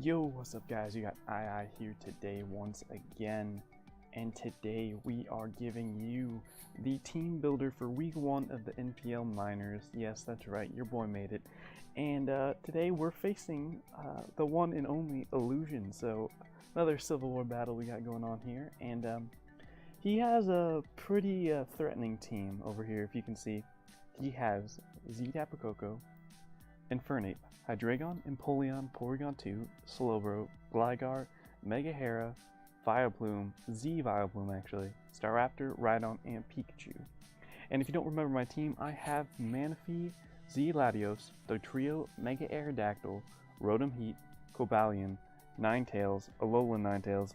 Yo, what's up guys? You got II here today once again, and today we are giving you the team builder for week 1 of the NPL minors. Yes, that's right, your boy made it. And today we're facing the one and only Illusion, so another Civil War battle we got going on here. And he has a pretty threatening team over here, if you can see. He has Z-Tapu-Koko, Infernape, Hydreigon, Empoleon, Porygon 2, Slowbro, Gligar, Megahera, Vileplume, Z-Vileplume actually, Staraptor, Rhydon, and Pikachu. And if you don't remember my team, I have Manaphy, Z-Latios, Dugtrio, Mega Aerodactyl, Rotom Heat, Cobalion, Ninetales, Alolan Ninetales,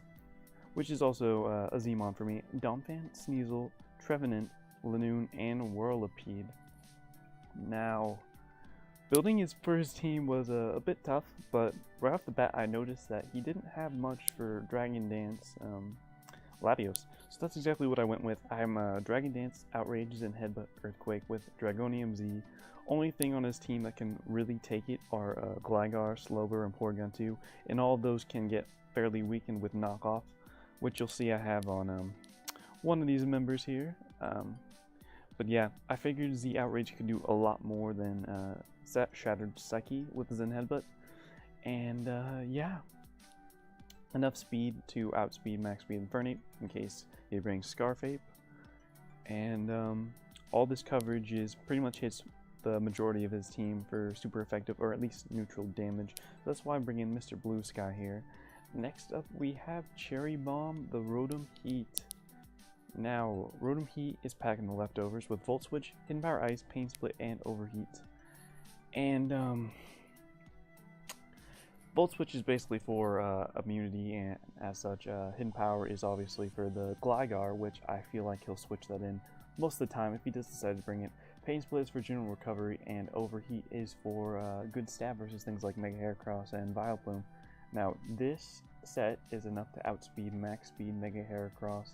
which is also a Z-Mon for me, Donphan, Sneasel, Trevenant, Lanoon, and Whirlipede. Now, building his first team was a bit tough, but right off the bat I noticed that he didn't have much for Dragon Dance Latios. So that's exactly what I went with. I'm Dragon Dance, Outrage, and Headbutt Earthquake with Dragonium Z. Only thing on his team that can really take it are Gligar, Slowbro, and Porygon 2, and all of those can get fairly weakened with knockoff, which you'll see I have on one of these members here. But yeah, I figured Z Outrage could do a lot more than Shattered Psyche with Zen Headbutt. And yeah, enough speed to outspeed max speed Infernape in case he brings Scarfape. And all this coverage is pretty much hits the majority of his team for super effective, or at least neutral damage. That's why I'm bringing Mr. Blue Sky here. Next up we have Cherry Bomb, the Rotom Heat. Now, Rotom Heat is packing the leftovers with Volt Switch, Hidden Power Ice, Pain Split, and Overheat. And Volt Switch is basically for immunity, and as such, Hidden Power is obviously for the Gligar, which I feel like he'll switch that in most of the time if he does decide to bring it. Pain Split is for general recovery, and Overheat is for good stab versus things like Mega Heracross and Vileplume. Now, this set is enough to outspeed max speed Mega Heracross,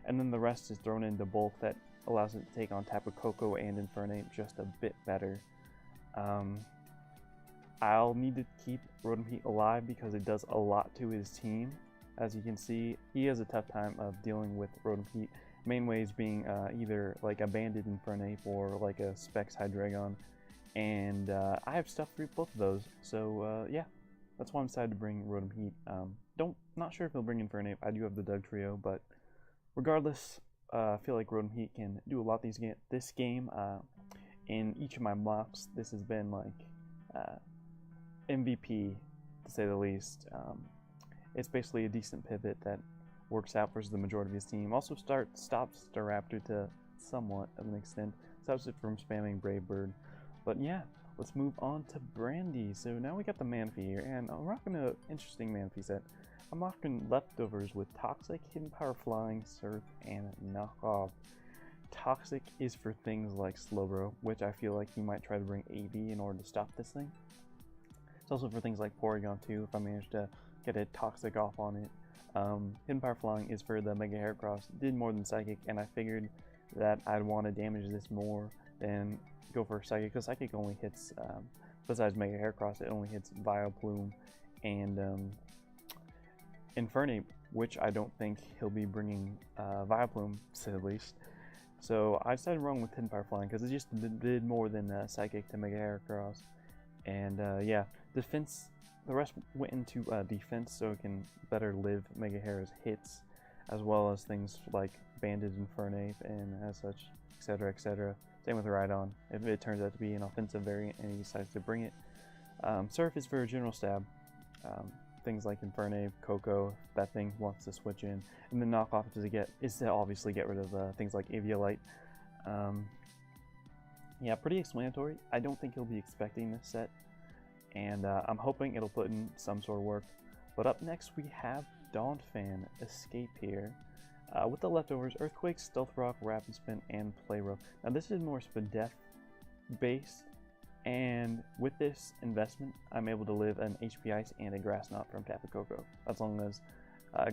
and then the rest is thrown into bulk that allows it to take on Tapu-Koko and Infernape just a bit better. I'll need to keep Rotom Heat alive because it does a lot to his team. As you can see, he has a tough time of dealing with Rotom Heat. Main ways being either like a Banded Infernape or like a Specs Hydreigon. And I have stuff for both of those, so yeah, that's why I'm decided to bring Rotom Heat. Not sure if he'll bring Infernape. I do have the Dugtrio, but regardless, I feel like Rotom Heat can do a lot this game. In each of my mocks, this has been like MVP, to say the least. It's basically a decent pivot that works out versus the majority of his team. Also stops Staraptor to somewhat of an extent. Stops it from spamming Brave Bird. But yeah, let's move on to Brandy. So now we got the Manaphy here, and I'm rocking an interesting Manaphy set. I'm rocking leftovers with Toxic, Hidden Power Flying, Surf, and Knockoff. Toxic is for things like Slowbro, which I feel like he might try to bring AB in order to stop this thing. It's also for things like Porygon 2 if I manage to get a Toxic off on it. Hidden Power Flying is for the Mega Heracross. Did more than Psychic, and I figured that I'd want to damage this more than go for Psychic, because Psychic only hits, besides Mega Heracross, it only hits Vileplume and Infernape, which I don't think he'll be bringing Vileplume, to say the least. So I decided wrong with Hidden Power Flying because it just did more than Psychic to Mega Heracross. And yeah, defense, the rest went into defense so it can better live Mega Hera's hits, as well as things like Banded Infernape and as such, etc, etc. Same with Rhydon, if it turns out to be an offensive variant and he decides to bring it. Surf is for a general stab. Things like Infernape, Koko, that thing wants to switch in, and the knockoff is to obviously get rid of things like Eviolite. Yeah, pretty explanatory. I don't think he'll be expecting this set, and I'm hoping it'll put in some sort of work. But up next we have Donphan Escape here, with the leftovers Earthquake, Stealth Rock, Rapid Spin, and Play Rough. Now this is more Spadef based. And with this investment, I'm able to live an HP Ice and a Grass Knot from Tapu-Koko, as long as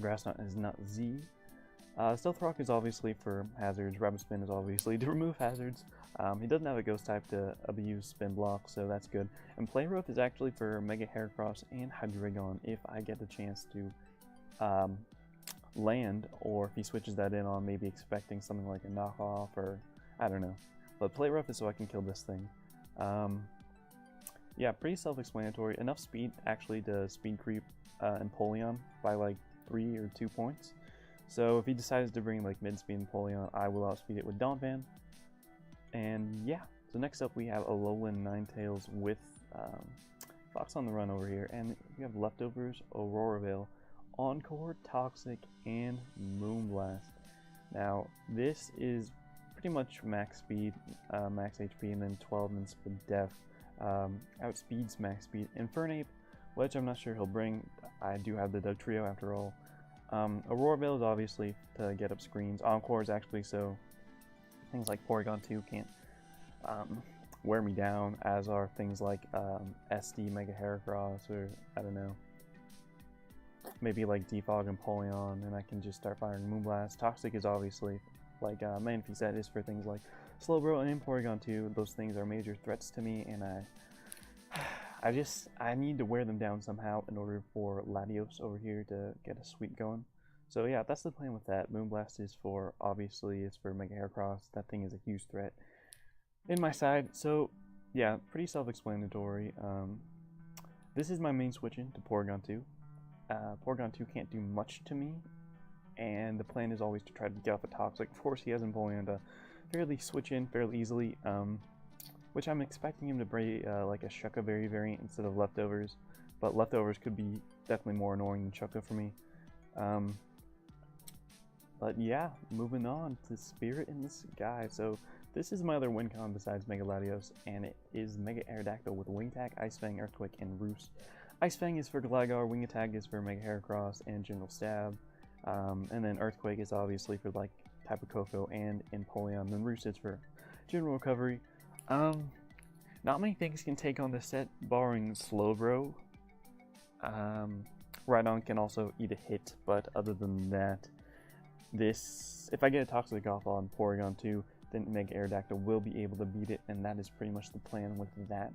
Grass Knot is not Z. Stealth Rock is obviously for hazards, Rapid Spin is obviously to remove hazards. He doesn't have a Ghost type to abuse Spin Block, so that's good. And Play Rough is actually for Mega Heracross and Hydreigon if I get the chance to land, or if he switches that in on maybe expecting something like a knockoff, or I don't know. But Play Rough is so I can kill this thing. Yeah, pretty self-explanatory. Enough speed actually to speed creep Empoleon by like 3 or 2 points. So if he decides to bring like mid-speed Empoleon, I will outspeed it with Donphan. And yeah, so next up we have Alolan Ninetales with Fox on the Run over here, and we have leftovers, Aurora Veil, Encore, Toxic, and Moonblast. Now this is pretty much max speed, max HP, and then 12 and speed def. Outspeeds max speed. Infernape, which I'm not sure he'll bring. I do have the Doug Trio after all. Aurora Veil is obviously to get up screens. Encore is actually so things like Porygon 2 can't wear me down, as are things like SD Mega Heracross, or I don't know, maybe like Defog and Empoleon, and I can just start firing Moonblast. Toxic is obviously, like Manphy said, is for things like Slowbro and Porygon 2. Those things are major threats to me, and I need to wear them down somehow in order for Latios over here to get a sweep going. So yeah, that's the plan with that. Moonblast is for, obviously, it's for Mega Heracross. That thing is a huge threat in my side. So yeah, pretty self-explanatory. This is my main switch in to Porygon 2. Porygon 2 can't do much to me, and the plan is always to try to get off a Toxic. Of course, he has Empoleon to fairly switch in fairly easily, which I'm expecting him to bring like a Shuckle Berry variant instead of Leftovers, but Leftovers could be definitely more annoying than Shuckle for me. But yeah, moving on to Spirit in the Sky. So this is my other win con besides Mega Latios, and it is Mega Aerodactyl with Wing Attack, Ice Fang, Earthquake, and Roost. Ice Fang is for Gligar, Wing Attack is for Mega Heracross and General Stab, and then Earthquake is obviously for like Tapu Koko and Empoleon, then Roost is for General Recovery. Not many things can take on this set, barring Slowbro. Rhydon can also eat a hit, but other than that, this, if I get a Toxic off on Porygon 2, then Mega Aerodactyl will be able to beat it, and that is pretty much the plan with that.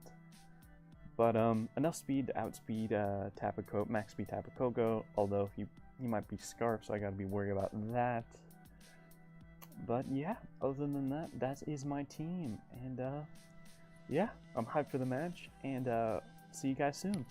But enough speed to outspeed Tapu Koko, max speed Tapu Koko, although he might be Scarf, so I gotta be worried about that. But yeah, other than that, that is my team, and yeah, I'm hyped for the match, and see you guys soon.